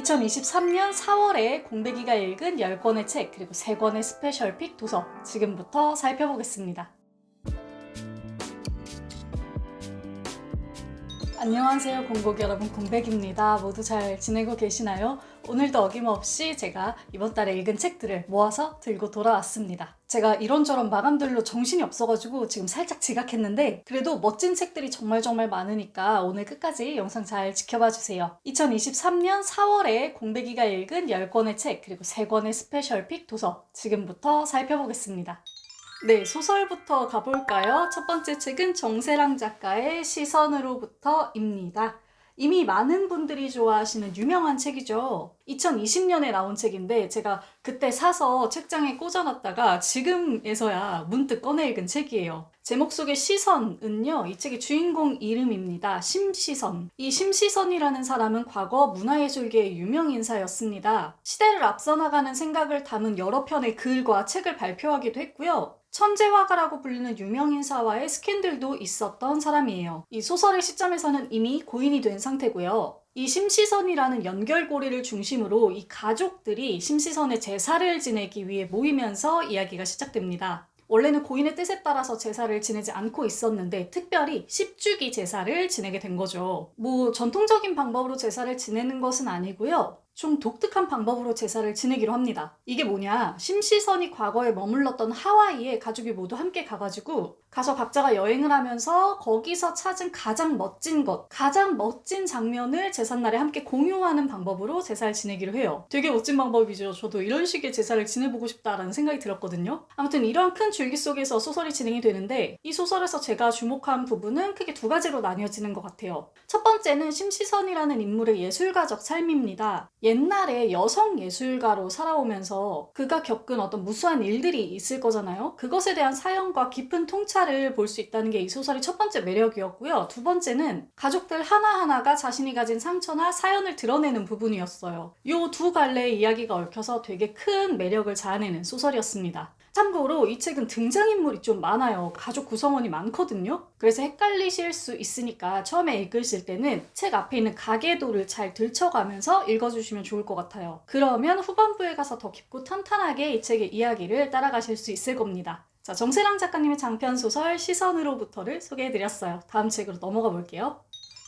2023년 4월에 공백이가 읽은 10권의 책 그리고 3권의 스페셜픽 도서 지금부터 살펴보겠습니다. 안녕하세요 공복 여러분, 공백입니다. 모두 잘 지내고 계시나요? 오늘도 어김없이 제가 이번 달에 읽은 책들을 모아서 들고 돌아왔습니다. 제가 이런저런 마감들로 정신이 없어가지고 지금 살짝 지각했는데 그래도 멋진 책들이 정말 많으니까 오늘 끝까지 영상 잘 지켜봐 주세요. 2023년 4월에 공백이가 읽은 10권의 책 그리고 3권의 스페셜픽 도서 지금부터 살펴보겠습니다. 네, 소설부터 가볼까요? 첫 번째 책은 정세랑 작가의 시선으로부터입니다. 이미 많은 분들이 좋아하시는 유명한 책이죠. 2020년에 나온 책인데 제가 그때 사서 책장에 꽂아놨다가 지금에서야 문득 꺼내 읽은 책이에요. 제목 속의 시선은요, 이 책의 주인공 이름입니다. 심시선. 이 심시선이라는 사람은 과거 문화예술계의 유명 인사였습니다. 시대를 앞서 나가는 생각을 담은 여러 편의 글과 책을 발표하기도 했고요. 천재화가라고 불리는 유명인사와의 스캔들도 있었던 사람이에요. 이 소설의 시점에서는 이미 고인이 된 상태고요. 이 심시선이라는 연결고리를 중심으로 이 가족들이 심시선의 제사를 지내기 위해 모이면서 이야기가 시작됩니다. 원래는 고인의 뜻에 따라서 제사를 지내지 않고 있었는데 특별히 10주기 제사를 지내게 된 거죠. 전통적인 방법으로 제사를 지내는 것은 아니고요. 좀 독특한 방법으로 제사를 지내기로 합니다. 이게 뭐냐, 심시선이 과거에 머물렀던 하와이에 가족이 모두 함께 가가지고 가서 각자가 여행을 하면서 거기서 찾은 가장 멋진 장면을 제삿날에 함께 공유하는 방법으로 제사를 지내기로 해요. 되게 멋진 방법이죠. 저도 이런 식의 제사를 지내보고 싶다라는 생각이 들었거든요. 아무튼 이런 큰 줄기 속에서 소설이 진행이 되는데 이 소설에서 제가 주목한 부분은 크게 두 가지로 나뉘어지는 것 같아요. 첫 번째는 심시선이라는 인물의 예술가적 삶입니다. 옛날에 여성 예술가로 살아오면서 그가 겪은 어떤 무수한 일들이 있을 거잖아요. 그것에 대한 사연과 깊은 통찰을 볼 수 있다는 게 이 소설의 첫 번째 매력이었고요. 두 번째는 가족들 하나하나가 자신이 가진 상처나 사연을 드러내는 부분이었어요. 이 두 갈래의 이야기가 얽혀서 되게 큰 매력을 자아내는 소설이었습니다. 참고로 이 책은 등장인물이 좀 많아요. 가족 구성원이 많거든요. 그래서 헷갈리실 수 있으니까 처음에 읽으실 때는 책 앞에 있는 가계도를 잘 들춰가면서 읽어주시면 좋을 것 같아요. 그러면 후반부에 가서 더 깊고 탄탄하게 이 책의 이야기를 따라가실 수 있을 겁니다. 자, 정세랑 작가님의 장편소설 시선으로부터를 소개해드렸어요. 다음 책으로 넘어가 볼게요.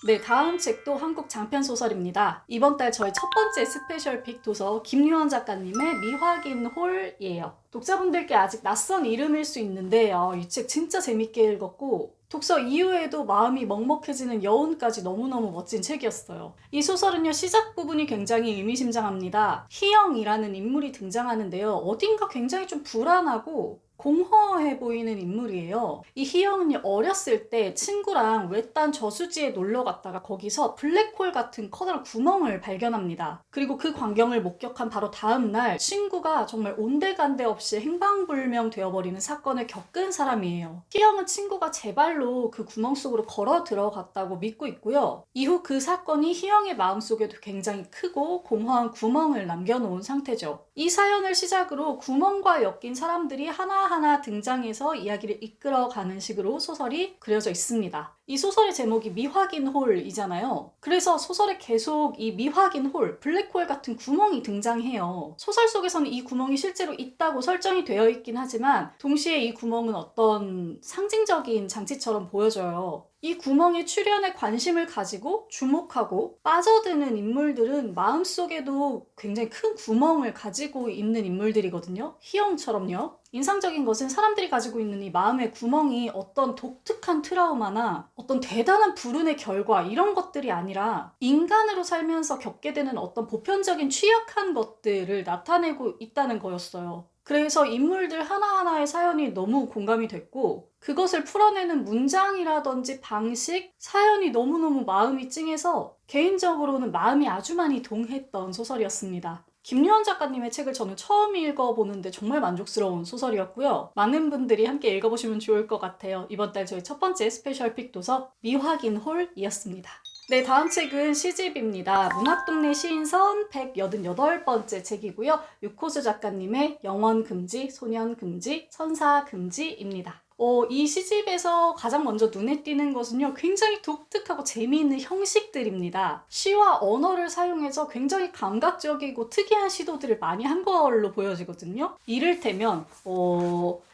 네, 다음 책도 한국 장편소설입니다. 이번 달 저희 첫 번째 스페셜픽 도서 김유한 작가님의 미확인 홀이에요. 독자분들께 아직 낯선 이름일 수 있는데 이 책 진짜 재밌게 읽었고 독서 이후에도 마음이 먹먹해지는 여운까지 너무너무 멋진 책이었어요. 이 소설은요, 시작 부분이 굉장히 의미심장합니다. 희영이라는 인물이 등장하는데요. 어딘가 굉장히 좀 불안하고 공허해 보이는 인물이에요. 이 희영은 어렸을 때 친구랑 외딴 저수지에 놀러 갔다가 거기서 블랙홀 같은 커다란 구멍을 발견합니다. 그리고 그 광경을 목격한 바로 다음 날 친구가 정말 온데간데 없이 행방불명 되어버리는 사건을 겪은 사람이에요. 희영은 친구가 제 발로 그 구멍 속으로 걸어 들어갔다고 믿고 있고요. 이후 그 사건이 희영의 마음속에도 굉장히 크고 공허한 구멍을 남겨놓은 상태죠. 이 사연을 시작으로 구멍과 엮인 사람들이 하나하나 등장해서 이야기를 이끌어가는 식으로 소설이 그려져 있습니다. 이 소설의 제목이 미확인 홀이잖아요. 그래서 소설에 계속 이 미확인 홀, 블랙홀 같은 구멍이 등장해요. 소설 속에서는 이 구멍이 실제로 있다고 설정이 되어 있긴 하지만 동시에 이 구멍은 어떤 상징적인 장치처럼 보여져요. 이 구멍의 출현에 관심을 가지고 주목하고 빠져드는 인물들은 마음속에도 굉장히 큰 구멍을 가지고 있는 인물들이거든요. 희영처럼요. 인상적인 것은 사람들이 가지고 있는 이 마음의 구멍이 어떤 독특한 트라우마나 어떤 대단한 불운의 결과 이런 것들이 아니라 인간으로 살면서 겪게 되는 어떤 보편적인 취약한 것들을 나타내고 있다는 거였어요. 그래서 인물들 하나하나의 사연이 너무 공감이 됐고 그것을 풀어내는 문장이라든지 방식, 사연이 너무너무 마음이 찡해서 개인적으로는 마음이 아주 많이 동했던 소설이었습니다. 김유한 작가님의 책을 저는 처음 읽어보는데 정말 만족스러운 소설이었고요. 많은 분들이 함께 읽어보시면 좋을 것 같아요. 이번 달 저희 첫 번째 스페셜픽 도서 미확인 홀이었습니다. 네, 다음 책은 시집입니다. 문학동네 시인선 188번째 책이고요. 유코수 작가님의 영원금지, 소년금지, 천사금지입니다. 이 시집에서 가장 먼저 눈에 띄는 것은요, 굉장히 독특하고 재미있는 형식들입니다. 시와 언어를 사용해서 굉장히 감각적이고 특이한 시도들을 많이 한 걸로 보여지거든요. 이를테면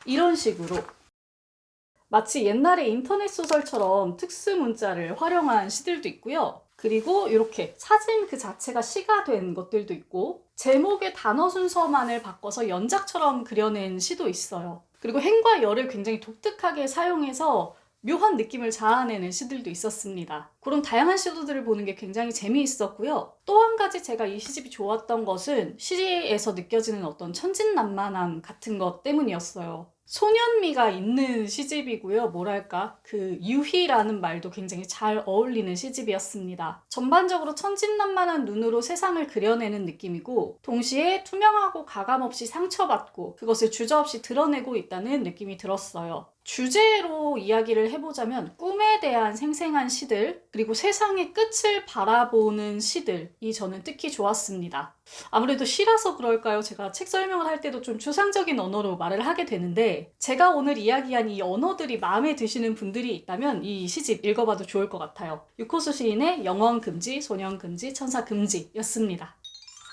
이런 식으로 마치 옛날의 인터넷 소설처럼 특수 문자를 활용한 시들도 있고요. 그리고 이렇게 사진 그 자체가 시가 된 것들도 있고, 제목의 단어 순서만을 바꿔서 연작처럼 그려낸 시도 있어요. 그리고 행과 열을 굉장히 독특하게 사용해서 묘한 느낌을 자아내는 시들도 있었습니다. 그런 다양한 시도들을 보는 게 굉장히 재미있었고요. 또 한 가지 제가 이 시집이 좋았던 것은 시에서 느껴지는 어떤 천진난만함 같은 것 때문이었어요. 소년미가 있는 시집이고요. 뭐랄까, 그 유희라는 말도 굉장히 잘 어울리는 시집이었습니다. 전반적으로 천진난만한 눈으로 세상을 그려내는 느낌이고, 동시에 투명하고 가감없이 상처받고 그것을 주저없이 드러내고 있다는 느낌이 들었어요. 주제로 이야기를 해보자면 꿈에 대한 생생한 시들, 그리고 세상의 끝을 바라보는 시들이 저는 특히 좋았습니다. 아무래도 시라서 그럴까요? 제가 책 설명을 할 때도 좀 추상적인 언어로 말을 하게 되는데, 제가 오늘 이야기한 이 언어들이 마음에 드시는 분들이 있다면 이 시집 읽어봐도 좋을 것 같아요. 유코수 시인의 영원금지, 소년금지, 천사금지였습니다.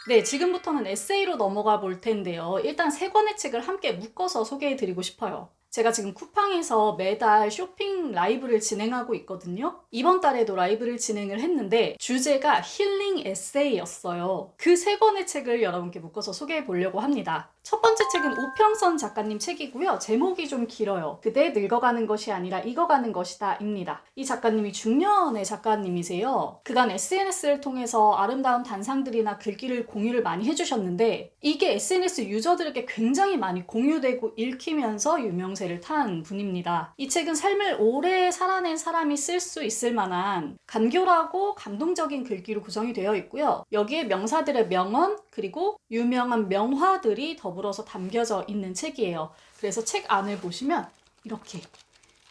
네, 지금부터는 에세이로 넘어가 볼 텐데요. 일단 세 권의 책을 함께 묶어서 소개해드리고 싶어요. 제가 지금 쿠팡에서 매달 쇼핑 라이브를 진행하고 있거든요. 이번 달에도 라이브를 진행을 했는데 주제가 힐링 에세이였어요. 그 세 권의 책을 여러분께 묶어서 소개해 보려고 합니다. 첫 번째 책은 오평선 작가님 책이고요. 제목이 좀 길어요. 그대 늙어가는 것이 아니라 익어가는 것이다 입니다. 이 작가님이 중년의 작가님이세요. 그간 SNS를 통해서 아름다운 단상들이나 글귀를 공유를 많이 해주셨는데, 이게 SNS 유저들에게 굉장히 많이 공유되고 읽히면서 유명세를 탄 분입니다. 이 책은 삶을 오래 살아낸 사람이 쓸 수 있을 만한 간결하고 감동적인 글귀로 구성이 되어 있고요. 여기에 명사들의 명언, 그리고 유명한 명화들이 더불어서 담겨져 있는 책이에요. 그래서 책 안을 보시면 이렇게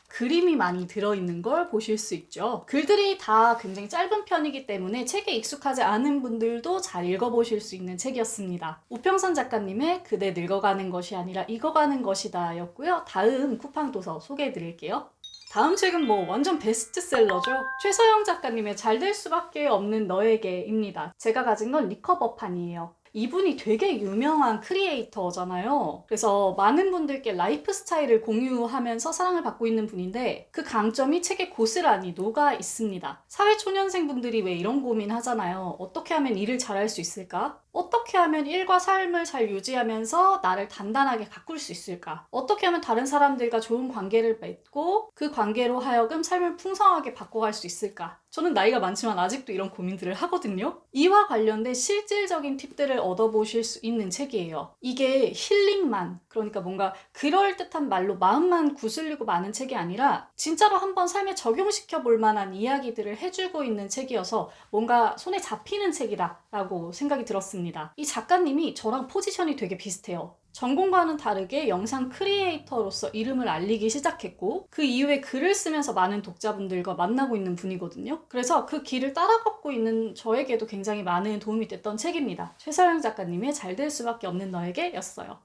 그림이 많이 들어있는 걸 보실 수 있죠. 글들이 다 굉장히 짧은 편이기 때문에 책에 익숙하지 않은 분들도 잘 읽어보실 수 있는 책이었습니다. 우평선 작가님의 그대 늙어가는 것이 아니라 익어가는 것이다 였고요. 다음 쿠팡 도서 소개해드릴게요. 다음 책은 뭐 완전 베스트셀러죠. 최서영 작가님의 잘 될 수밖에 없는 너에게입니다. 제가 가진 건 리커버판이에요. 이분이 되게 유명한 크리에이터잖아요. 그래서 많은 분들께 라이프 스타일을 공유하면서 사랑을 받고 있는 분인데, 그 강점이 책에 고스란히 녹아 있습니다. 사회초년생분들이 왜 이런 고민 하잖아요. 어떻게 하면 일을 잘할 수 있을까? 어떻게 하면 일과 삶을 잘 유지하면서 나를 단단하게 가꿀 수 있을까? 어떻게 하면 다른 사람들과 좋은 관계를 맺고 그 관계로 하여금 삶을 풍성하게 바꿔갈 수 있을까? 저는 나이가 많지만 아직도 이런 고민들을 하거든요. 이와 관련된 실질적인 팁들을 얻어보실 수 있는 책이에요. 이게 힐링만, 그러니까 뭔가 그럴듯한 말로 마음만 구슬리고 마는 책이 아니라 진짜로 한번 삶에 적용시켜 볼 만한 이야기들을 해주고 있는 책이어서 뭔가 손에 잡히는 책이다라고 생각이 들었습니다. 이 작가님이 저랑 포지션이 되게 비슷해요. 전공과는 다르게 영상 크리에이터로서 이름을 알리기 시작했고, 그 이후에 글을 쓰면서 많은 독자분들과 만나고 있는 분이거든요. 그래서 그 길을 따라걷고 있는 저에게도 굉장히 많은 도움이 됐던 책입니다. 최서영 작가님의 잘 될 수밖에 없는 너에게 였어요.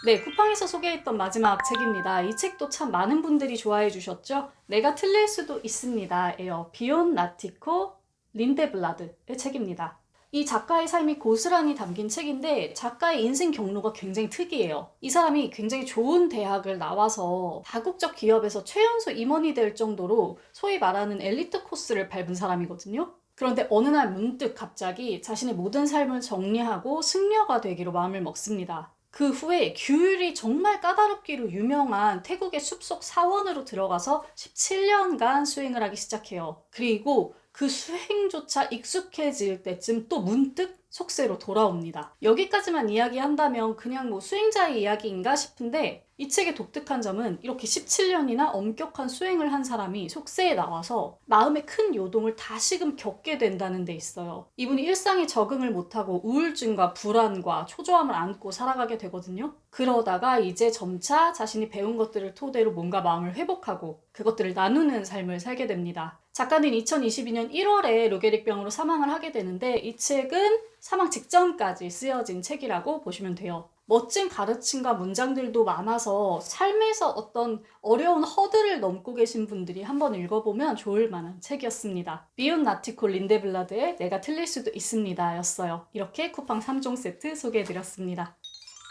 네, 쿠팡에서 소개했던 마지막 책입니다. 이 책도 참 많은 분들이 좋아해 주셨죠? 내가 틀릴 수도 있습니다. 에요. 비온 나티코 린데블라드의 책입니다. 이 작가의 삶이 고스란히 담긴 책인데, 작가의 인생 경로가 굉장히 특이해요. 이 사람이 굉장히 좋은 대학을 나와서 다국적 기업에서 최연소 임원이 될 정도로 소위 말하는 엘리트 코스를 밟은 사람이거든요. 그런데 어느 날 문득 갑자기 자신의 모든 삶을 정리하고 승려가 되기로 마음을 먹습니다. 그 후에 규율이 정말 까다롭기로 유명한 태국의 숲속 사원으로 들어가서 17년간 수행을 하기 시작해요. 그리고 그 수행조차 익숙해질 때쯤 또 문득 속세로 돌아옵니다. 여기까지만 이야기한다면 그냥 뭐 수행자의 이야기인가 싶은데, 이 책의 독특한 점은 이렇게 17년이나 엄격한 수행을 한 사람이 속세에 나와서 마음의 큰 요동을 다시금 겪게 된다는 데 있어요. 이분이 일상에 적응을 못하고 우울증과 불안과 초조함을 안고 살아가게 되거든요. 그러다가 이제 점차 자신이 배운 것들을 토대로 뭔가 마음을 회복하고 그것들을 나누는 삶을 살게 됩니다. 작가는 2022년 1월에 르게릭병으로 사망을 하게 되는데, 이 책은 사망 직전까지 쓰여진 책이라고 보시면 돼요. 멋진 가르침과 문장들도 많아서 삶에서 어떤 어려운 허들을 넘고 계신 분들이 한번 읽어보면 좋을 만한 책이었습니다. 비욘 나티코 린데블라드의 내가 틀릴 수도 있습니다 였어요. 이렇게 쿠팡 3종 세트 소개해드렸습니다.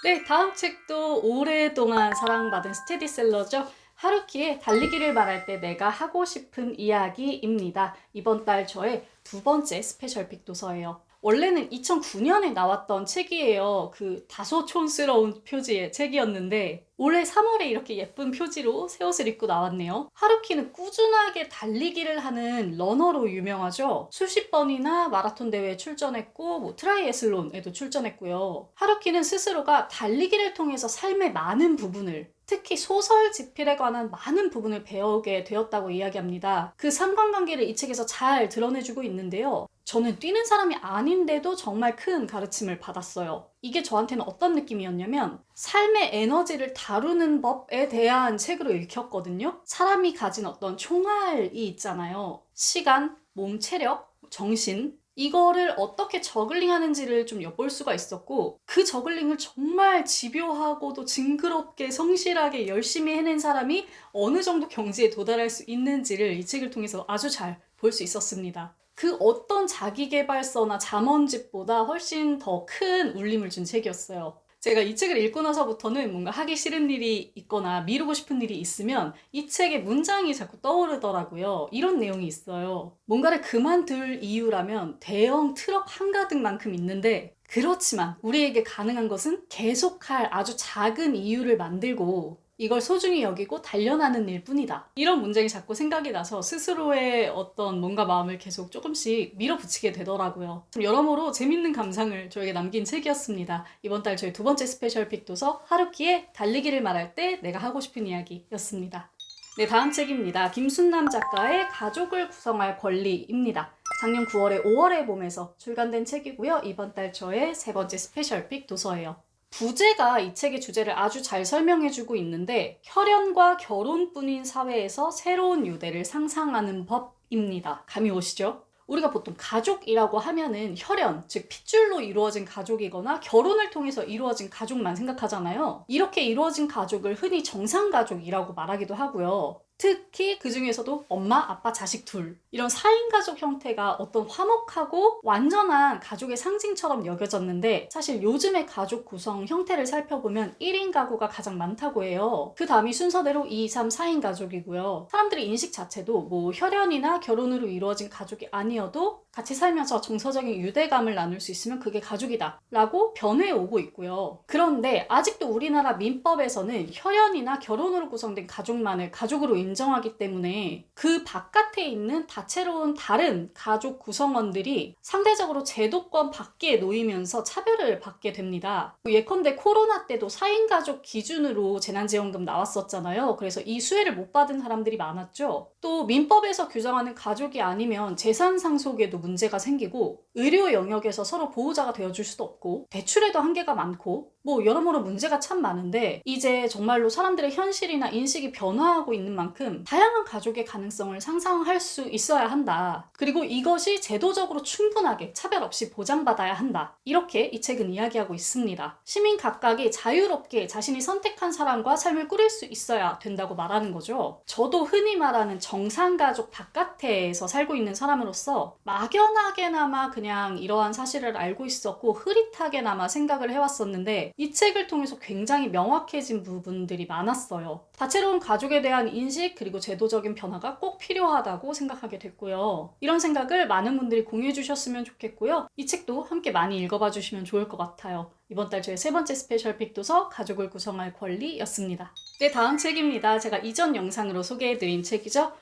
네, 다음 책도 오랫동안 사랑받은 스테디셀러죠. 하루키의 달리기를 말할 때 내가 하고 싶은 이야기입니다. 이번 달 저의 두 번째 스페셜픽 도서예요. 원래는 2009년에 나왔던 책이에요. 그 다소 촌스러운 표지의 책이었는데 올해 3월에 이렇게 예쁜 표지로 새 옷을 입고 나왔네요. 하루키는 꾸준하게 달리기를 하는 러너로 유명하죠. 수십 번이나 마라톤 대회에 출전했고 트라이애슬론에도 출전했고요. 하루키는 스스로가 달리기를 통해서 삶의 많은 부분을, 특히 소설 집필에 관한 많은 부분을 배우게 되었다고 이야기합니다. 그 상관관계를 이 책에서 잘 드러내주고 있는데요. 저는 뛰는 사람이 아닌데도 정말 큰 가르침을 받았어요. 이게 저한테는 어떤 느낌이었냐면 삶의 에너지를 다루는 법에 대한 책으로 읽혔거든요. 사람이 가진 어떤 총알이 있잖아요. 시간, 몸, 체력, 정신, 이거를 어떻게 저글링 하는지를 좀 엿볼 수가 있었고 그 저글링을 정말 집요하고도 징그럽게 성실하게 열심히 해낸 사람이 어느 정도 경지에 도달할 수 있는지를 이 책을 통해서 아주 잘 볼 수 있었습니다. 그 어떤 자기계발서나 잠언집보다 훨씬 더 큰 울림을 준 책이었어요. 제가 이 책을 읽고 나서부터는 뭔가 하기 싫은 일이 있거나 미루고 싶은 일이 있으면 이 책의 문장이 자꾸 떠오르더라고요. 이런 내용이 있어요. 뭔가를 그만둘 이유라면 대형 트럭 한가득만큼 있는데 그렇지만 우리에게 가능한 것은 계속할 아주 작은 이유를 만들고 이걸 소중히 여기고 단련하는 일 뿐이다. 이런 문장이 자꾸 생각이 나서 스스로의 어떤 뭔가 마음을 계속 조금씩 밀어붙이게 되더라고요. 좀 여러모로 재밌는 감상을 저에게 남긴 책이었습니다. 이번 달 저희 두 번째 스페셜픽 도서 하루키의 달리기를 말할 때 내가 하고 싶은 이야기였습니다. 네, 다음 책입니다. 김순남 작가의 가족을 구성할 권리입니다. 작년 9월에 5월의 봄에서 출간된 책이고요. 이번 달 저의 세 번째 스페셜픽 도서예요. 부제가 이 책의 주제를 아주 잘 설명해주고 있는데 혈연과 결혼뿐인 사회에서 새로운 유대를 상상하는 법입니다. 감이 오시죠? 우리가 보통 가족이라고 하면은 혈연, 즉 핏줄로 이루어진 가족이거나 결혼을 통해서 이루어진 가족만 생각하잖아요. 이렇게 이루어진 가족을 흔히 정상가족이라고 말하기도 하고요. 특히 그 중에서도 엄마, 아빠, 자식 둘 이런 4인 가족 형태가 어떤 화목하고 완전한 가족의 상징처럼 여겨졌는데 사실 요즘의 가족 구성 형태를 살펴보면 1인 가구가 가장 많다고 해요. 그 다음이 순서대로 2, 3, 4인 가족이고요. 사람들의 인식 자체도 뭐 혈연이나 결혼으로 이루어진 가족이 아니어도 같이 살면서 정서적인 유대감을 나눌 수 있으면 그게 가족이다 라고 변해 오고 있고요. 그런데 아직도 우리나라 민법에서는 혈연이나 결혼으로 구성된 가족만을 가족으로 인정하기 때문에 그 바깥에 있는 다채로운 다른 가족 구성원들이 상대적으로 제도권 밖에 놓이면서 차별을 받게 됩니다. 예컨대 코로나 때도 4인 가족 기준으로 재난지원금 나왔었잖아요. 그래서 이 수혜를 못 받은 사람들이 많았죠. 또 민법에서 규정하는 가족이 아니면 재산 상속에도 문제가 생기고 의료 영역에서 서로 보호자가 되어줄 수도 없고 대출에도 한계가 많고 뭐 여러모로 문제가 참 많은데 이제 정말로 사람들의 현실이나 인식이 변화하고 있는 만큼 다양한 가족의 가능성을 상상할 수 있어야 한다. 그리고 이것이 제도적으로 충분하게 차별 없이 보장받아야 한다. 이렇게 이 책은 이야기하고 있습니다. 시민 각각이 자유롭게 자신이 선택한 사람과 삶을 꾸릴 수 있어야 된다고 말하는 거죠. 저도 흔히 말하는 정상가족 바깥에서 살고 있는 사람으로서 막연하게나마 그냥 이러한 사실을 알고 있었고 흐릿하게나마 생각을 해왔었는데 이 책을 통해서 굉장히 명확해진 부분들이 많았어요. 다채로운 가족에 대한 인식 그리고 제도적인 변화가 꼭 필요하다고 생각하게 됐고요. 이런 생각을 많은 분들이 공유해 주셨으면 좋겠고요. 이 책도 함께 많이 읽어봐 주시면 좋을 것 같아요. 이번 달 저의 세 번째 스페셜픽 도서 가족을 구성할 권리였습니다. 네, 다음 책입니다. 제가 이전 영상으로 소개해드린 책이죠.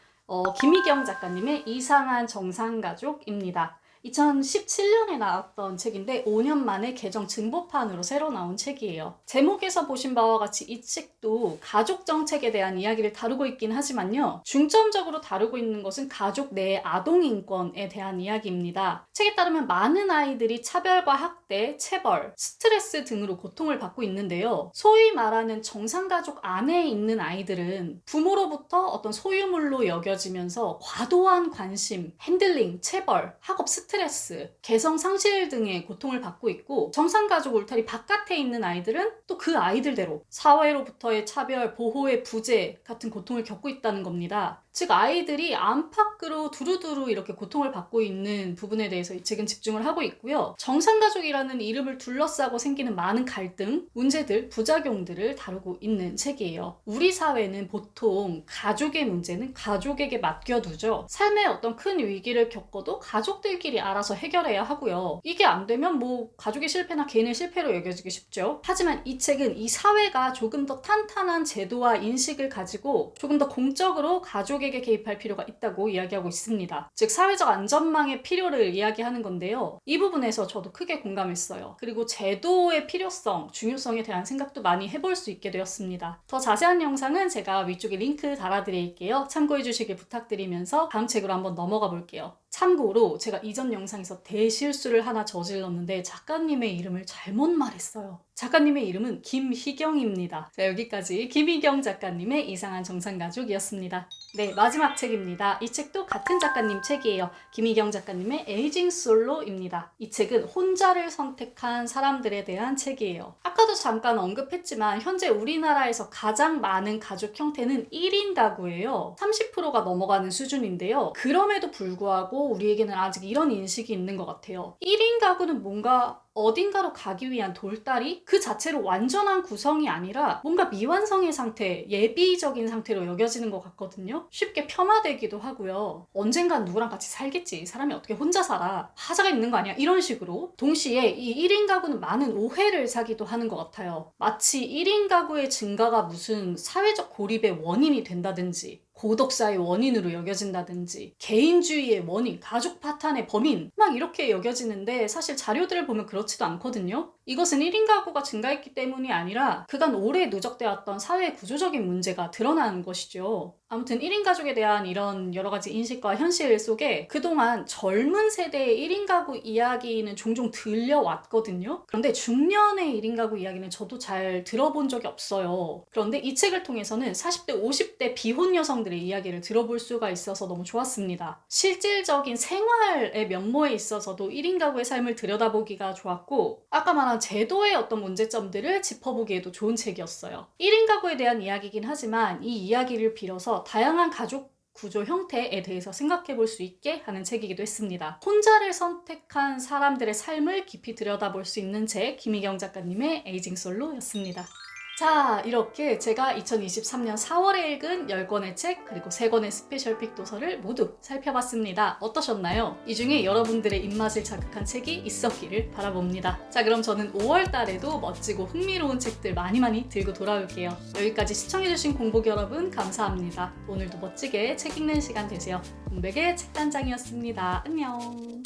김희경 작가님의 이상한 정상가족입니다. 2017년에 나왔던 책인데 5년 만에 개정 증보판으로 새로 나온 책이에요. 제목에서 보신 바와 같이 이 책도 가족 정책에 대한 이야기를 다루고 있긴 하지만요. 중점적으로 다루고 있는 것은 가족 내의 아동 인권에 대한 이야기입니다. 책에 따르면 많은 아이들이 차별과 학대, 체벌, 스트레스 등으로 고통을 받고 있는데요. 소위 말하는 정상가족 안에 있는 아이들은 부모로부터 어떤 소유물로 여겨지면서 과도한 관심, 핸들링, 체벌, 학업 스트레스 스트레스, 개성 상실 등의 고통을 받고 있고 정상가족 울타리 바깥에 있는 아이들은 또 그 아이들대로 사회로부터의 차별, 보호의 부재 같은 고통을 겪고 있다는 겁니다. 즉 아이들이 안팎으로 두루두루 이렇게 고통을 받고 있는 부분에 대해서 이 책은 집중을 하고 있고요. 정상가족이라는 이름을 둘러싸고 생기는 많은 갈등, 문제들, 부작용들을 다루고 있는 책이에요. 우리 사회는 보통 가족의 문제는 가족에게 맡겨두죠. 삶의 어떤 큰 위기를 겪어도 가족들끼리 알아서 해결해야 하고요. 이게 안 되면 뭐 가족의 실패나 개인의 실패로 여겨지기 쉽죠. 하지만 이 책은 이 사회가 조금 더 탄탄한 제도와 인식을 가지고 조금 더 공적으로 가족에게 개입할 필요가 있다고 이야기하고 있습니다. 즉 사회적 안전망의 필요를 이야기하는 건데요. 이 부분에서 저도 크게 공감했어요. 그리고 제도의 필요성, 중요성에 대한 생각도 많이 해볼 수 있게 되었습니다. 더 자세한 영상은 제가 위쪽에 링크 달아드릴게요. 참고해 주시길 부탁드리면서 다음 책으로 한번 넘어가 볼게요. 참고로 제가 이전 영상에서 대실수를 하나 저질렀는데 작가님의 이름을 잘못 말했어요. 작가님의 이름은 김희경입니다. 자, 여기까지 김희경 작가님의 이상한 정상가족이었습니다. 네, 마지막 책입니다. 이 책도 같은 작가님 책이에요. 김희경 작가님의 에이징 솔로입니다. 이 책은 혼자를 선택한 사람들에 대한 책이에요. 아까도 잠깐 언급했지만 현재 우리나라에서 가장 많은 가족 형태는 1인 가구예요. 30%가 넘어가는 수준인데요. 그럼에도 불구하고 우리에게는 아직 이런 인식이 있는 것 같아요. 1인 가구는 뭔가 어딘가로 가기 위한 돌다리? 그 자체로 완전한 구성이 아니라 뭔가 미완성의 상태, 예비적인 상태로 여겨지는 것 같거든요. 쉽게 폄하되기도 하고요. 언젠간 누구랑 같이 살겠지. 사람이 어떻게 혼자 살아. 하자가 있는 거 아니야. 이런 식으로. 동시에 이 1인 가구는 많은 오해를 사기도 하는 것 같아요. 마치 1인 가구의 증가가 무슨 사회적 고립의 원인이 된다든지 고독사의 원인으로 여겨진다든지 개인주의의 원인, 가족 파탄의 범인 막 이렇게 여겨지는데 사실 자료들을 보면 그렇지도 않거든요. 이것은 1인 가구가 증가했기 때문이 아니라 그간 오래 누적되었던 사회 구조적인 문제가 드러나는 것이죠. 아무튼 1인 가족에 대한 이런 여러 가지 인식과 현실 속에 그동안 젊은 세대의 1인 가구 이야기는 종종 들려왔거든요. 그런데 중년의 1인 가구 이야기는 저도 잘 들어본 적이 없어요. 그런데 이 책을 통해서는 40대, 50대 비혼 여성들의 이야기를 들어볼 수가 있어서 너무 좋았습니다. 실질적인 생활의 면모에 있어서도 1인 가구의 삶을 들여다보기가 좋았고 아까 말한 제도의 어떤 문제점들을 짚어보기에도 좋은 책이었어요. 1인 가구에 대한 이야기이긴 하지만 이 이야기를 빌어서 다양한 가족 구조 형태에 대해서 생각해 볼 수 있게 하는 책이기도 했습니다. 혼자를 선택한 사람들의 삶을 깊이 들여다볼 수 있는 책, 김희경 작가님의 에이징 솔로였습니다. 자, 이렇게 제가 2023년 4월에 읽은 10권의 책 그리고 3권의 스페셜픽 도서를 모두 살펴봤습니다. 어떠셨나요? 이 중에 여러분들의 입맛을 자극한 책이 있었기를 바라봅니다. 자, 그럼 저는 5월 달에도 멋지고 흥미로운 책들 많이 들고 돌아올게요. 여기까지 시청해주신 공복 여러분 감사합니다. 오늘도 멋지게 책 읽는 시간 되세요. 공백의 책단장이었습니다. 안녕.